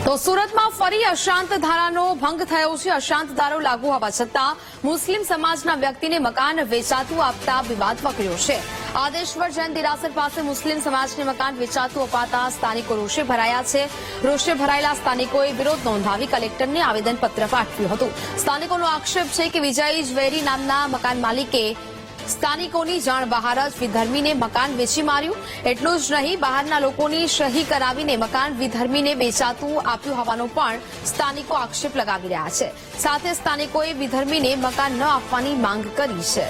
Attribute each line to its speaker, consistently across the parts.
Speaker 1: તો સુરતમાં ફરી અશાંત ધારાનો ભંગ થયો છે। અશાંત ધારો લાગુ હોવા છતાં મુસ્લિમ સમાજના વ્યક્તિને મકાન વેચાતું આપતા વિવાદ વકર્યો છે। આદેશ્વર જૈન દેરાસર પાસે મુસ્લિમ સમાજને મકાન વેચાતું અપાતા સ્થાનિકો રોષે ભરાયા છે। રોષે ભરાયેલા સ્થાનિકોએ વિરોધ નોંધાવી કલેક્ટરને આવેદનપત્ર પાઠવ્યું હતું। સ્થાનિકોનો આક્ષેપ છે કે વિજય ઝવેરી નામના મકાન માલિકે સ્થાનિકોની જાણ બહાર જ વિધર્મીને મકાન વેચી માર્યું। એટલું જ નહીં, બહારના લોકોની સહી કરાવીને મકાન વિધર્મીને વેચાતું આપ્યું હોવાનો પણ સ્થાનિકો આક્ષેપ લગાવી રહ્યા છે। સાથે સ્થાનિકોએ વિધર્મીને મકાન ન આપવાની માંગ કરી છે।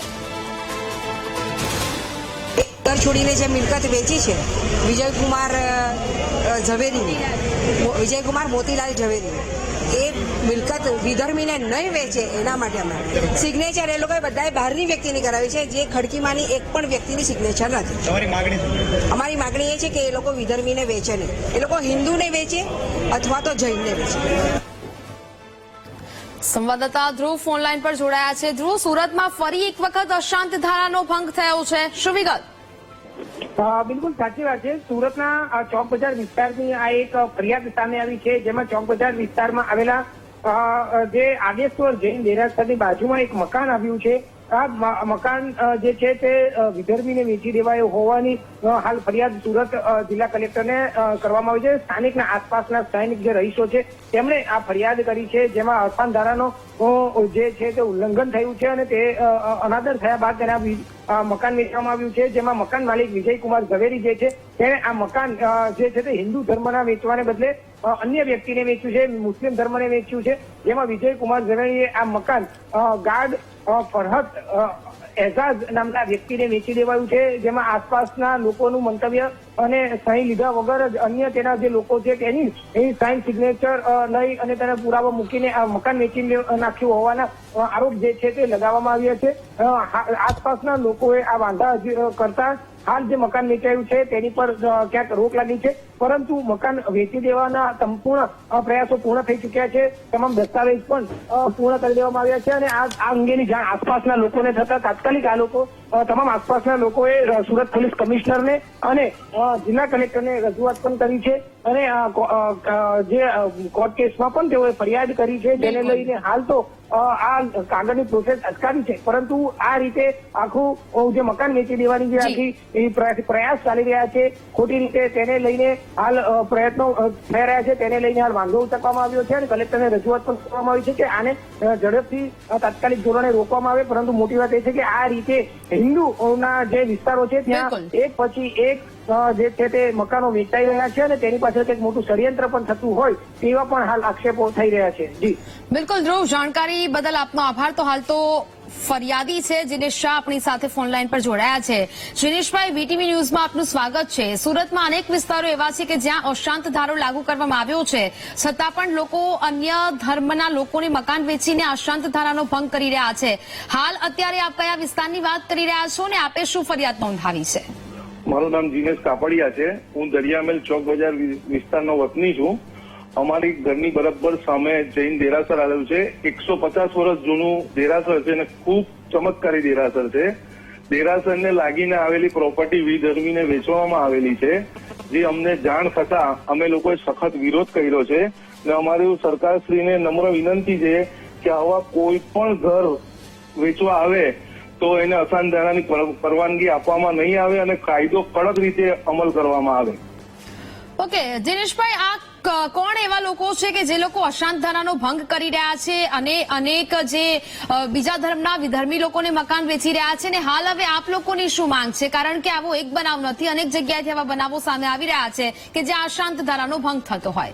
Speaker 2: ઘર છોડીને જે મિલકત વેચી છે વિજયકુમાર ઝવેરી, વિજયકુમાર મોતીલાલ ઝવેરી, એ મિલકત વિધર્મીને નહીં વેચે એના માટે અમે સિગ્નેચર એ લોકોએ બધાએ બહારની વ્યક્તિની કરાવી છે, જે ખડકીમાંની એક પણ વ્યક્તિની સિગ્નેચર નથી। અમારી માગણી એ છે કે એ લોકો વિધર્મીને વેચે નહીં, એ લોકો હિન્દુને વેચે અથવા તો જૈનને વેચે।
Speaker 1: સંવાદદાતા ધ્રુવ ફોનલાઈન પર જોડાયા છે। ધ્રુવ, સુરતમાં ફરી એક વખત અશાંત ધારાનો ભંગ થયો છે, શું વિગત?
Speaker 3: બિલકુલ સાચી વાત છે। સુરતના ચોક બજાર વિસ્તારની આ એક ફરિયાદ સામે આવી છે, જેમાં ચોક બજાર વિસ્તારમાં આવેલા જે આદેશ્વર જૈન દેરાસરની બાજુમાં એક મકાન આવ્યું છે। આ મકાન જે છે તે વિધર્મીને વેચી દેવાયું હોવાની હાલ ફરિયાદ સુરત જિલ્લા કલેક્ટરને કરવામાં આવી છે। સ્થાનિકના આસપાસના સ્થાનિક જે રહીશો છે તેમણે આ ફરિયાદ કરી છે, જેમાં અશાંત ધારાનો જે છે તે ઉલ્લંઘન થયું છે અને તે અનાદર થયા બાદ તેને મકાન વેચવામાં આવ્યું છે, જેમાં મકાન માલિક વિજયકુમાર ઝવેરી જે છે તેણે આ મકાન જે છે તે હિન્દુ ધર્મના વેચવાને બદલે અન્ય વ્યક્તિને વેચ્યું છે, મુસ્લિમ ધર્મને વેચ્યું છે। જેમાં વિજયકુમાર ઝવેરીએ આ મકાન ગાર્ડ ફરહત એઝાઝ નામના વ્યક્તિને વેચી દેવાયું છે, જેમાં આસપાસના લોકોનું મંતવ્ય અને સહી લીધા વગર જ અન્ય તેના જે લોકો છે તેની સાઇન સિગ્નેચર લઈ અને તેને પુરાવો મૂકીને આ મકાન વેચી નાખ્યું હોવાના આરોપ જે છે તે લગાવવામાં આવ્યા છે। આસપાસના લોકોએ આ વાંધા કરતા હાલ જે મકાન વેચાયું છે તેની પર ક્યાંક રોક લાગી છે, પરંતુ મકાન વેચી દેવાના સંપૂર્ણ પ્રયાસો પૂર્ણ થઈ ચૂક્યા છે। તમામ દસ્તાવેજ પણ પૂર્ણ કરી દેવામાં આવ્યા છે અને આ અંગેની જાણ આસપાસના લોકોને થતા તાત્કાલિક આ લોકો તમામ આસપાસના લોકોએ સુરત પોલીસ કમિશનરને અને જિલ્લા કલેક્ટરને રજૂઆત પણ કરી છે અને જે કોર્ટ કેસમાં પણ તેઓએ ફરિયાદ કરી છે, જેને લઈને હાલ તો આ કાગળની પ્રોસેસ અટકાવી છે, પરંતુ આ રીતે આખું જે મકાન વેચી દેવાની જે આખી પ્રયાસ ચાલી રહ્યા છે ખોટી રીતે, તેને લઈને હાલ પ્રયત્નો થઈ રહ્યા છે, તેને લઈને હાલ વાંધો ઉચકવામાં આવ્યો છે અને કલેક્ટરને રજૂઆત પણ કરવામાં આવી છે કે આને ઝડપથી તાત્કાલિક ધોરણે રોકવામાં આવે। પરંતુ મોટી વાત એ છે કે આ રીતે હિન્દુઓના જે વિસ્તારો છે ત્યાં એક પછી એક જે છે તે મકાનો વેચાઈ રહ્યા છે અને તેની પાછળ કંઈક મોટું ષડયંત્ર પણ થતું હોય તેવા પણ હાલ આક્ષેપો થઈ રહ્યા છે। જી
Speaker 1: બિલકુલ ધ્રુવ, જાણકારી બદલ આપનો આભાર। તો હાલ તો ફરિયાદી છે જીનેશ શાહ આપણી સાથે ફોનલાઈન પર જોડાયા છે। જીનેશભાઈ, વીટીવી ન્યૂઝમાં આપનું સ્વાગત છે। સુરતમાં અનેક વિસ્તારો એવા છે કે જ્યાં અશાંત ધારો લાગુ કરવામાં આવ્યો છે, છતાં પણ લોકો અન્ય ધર્મના લોકોને મકાન વેચીને અશાંત ધારાનો ભંગ કરી રહ્યા છે। હાલ અત્યારે આપ કયા વિસ્તારની વાત કરી રહ્યા છો ને આપે શું ફરિયાદ નોંધાવી છે?
Speaker 4: મારું નામ જીનેશ કાપડિયા છે। હું દરિયામેલ ચોક બજાર વિસ્તારનો વતની છું। અમારી ઘરની બરાબર સામે જૈન દેરાસર આવેલું છે। 150 વર્ષ જૂનું દેરાસર છે અને ખૂબ ચમત્કારી દેરાસર છે। દેરાસરને લાગીને આવેલી પ્રોપર્ટી વિધર્મીને વેચવામાં આવેલી છે, જે અમને જાણ થતા અમે લોકોએ સખત વિરોધ કર્યો છે અને અમારી સરકારશ્રીને નમ્ર વિનંતી છે કે આવા કોઈ પણ ઘર વેચવા આવે તો એને અશાંત ધારાની પરવાનગી આપવામાં નહીં આવે અને કાયદો કડક રીતે અમલ કરવામાં આવે।
Speaker 1: ઓકે દિનેશભાઈ, આ કોણ એવા લોકો છે કે જે લોકો અશાંત ધારાનો ભંગ કરી રહ્યા છે અને અનેક જે બીજા ધર્મના વિધર્મી લોકોને મકાન વેચી રહ્યા છે ને હાલ હવે આપ લોકોની શું માંગ છે? કારણ કે આવો એક બનાવ નથી, અનેક જગ્યાએથી આવા બનાવો સામે આવી રહ્યા છે કે જ્યાં અશાંત ધારાનો ભંગ થતો હોય।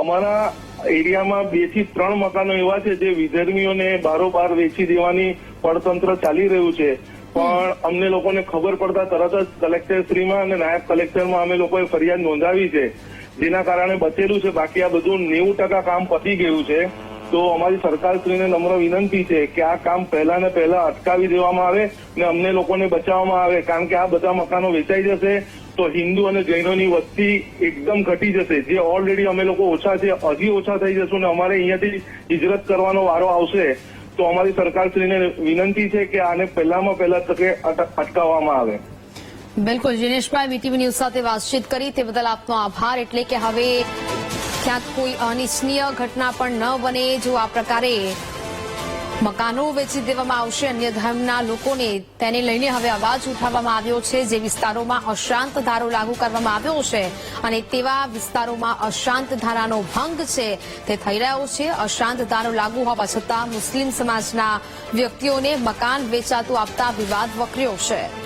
Speaker 4: અમારા એરિયામાં 2 થી 3 મકાનો એવા છે જે વિધર્મીઓને બારોબાર વેચી દેવાની પડતંત્ર ચાલી રહ્યું છે, પણ અમને લોકોને ખબર પડતા તરત જ કલેક્ટરશ્રીમાં અને નાયબ કલેક્ટરમાં અમે લોકોએ ફરિયાદ નોંધાવી છે, જેના કારણે બચેલું છે। બાકી આ બધું 90% કામ પતી ગયું છે। તો અમારી સરકારશ્રીને નમ્ર વિનંતી છે કે આ કામ પહેલા ને પહેલા અટકાવી દેવામાં આવે ને અમને લોકોને બચાવવામાં આવે, કારણ કે આ બધા મકાનો વેચાઈ જશે તો હિન્દુ અને જૈનોની વસ્તી એકદમ ઘટી જશે। જે ઓલરેડી અમે લોકો ઓછા છે હજી ઓછા થઈ જશું ને અમારે અહીંયાથી હિજરત કરવાનો વારો આવશે, તો અમારી સરકારશ્રીને વિનંતી છે કે આને પહેલામાં પહેલા તકે અટકાવવામાં આવે।
Speaker 1: બિલકુલ, જીનેશભાઈ વીટીવી ન્યૂઝ સાથે વાતચીત કરી તે બદલ આપનો આભાર। એટલે કે હવે ક્યાંક કોઈ અનિચ્છનીય ઘટના પણ ન બને જો આ પ્રકારે મકાનો વેચી દેવામાં આવશે અન્ય ધર્મના લોકોને તેને લઈને હવે અવાજ ઉઠાવવામાં આવ્યો છે જે વિસ્તારોમાં અશાંત ધારો લાગુ કરવામાં આવ્યો છે અને તેવા વિસ્તારોમાં અશાંત ધારાનો ભંગ છે તે થઈ રહ્યો છે અશાંત ધારો લાગુ હોવા છતાં મુસ્લિમ સમાજના વ્યક્તિઓને મકાન વેચાતું આપતા વિવાદ વકર્યો છે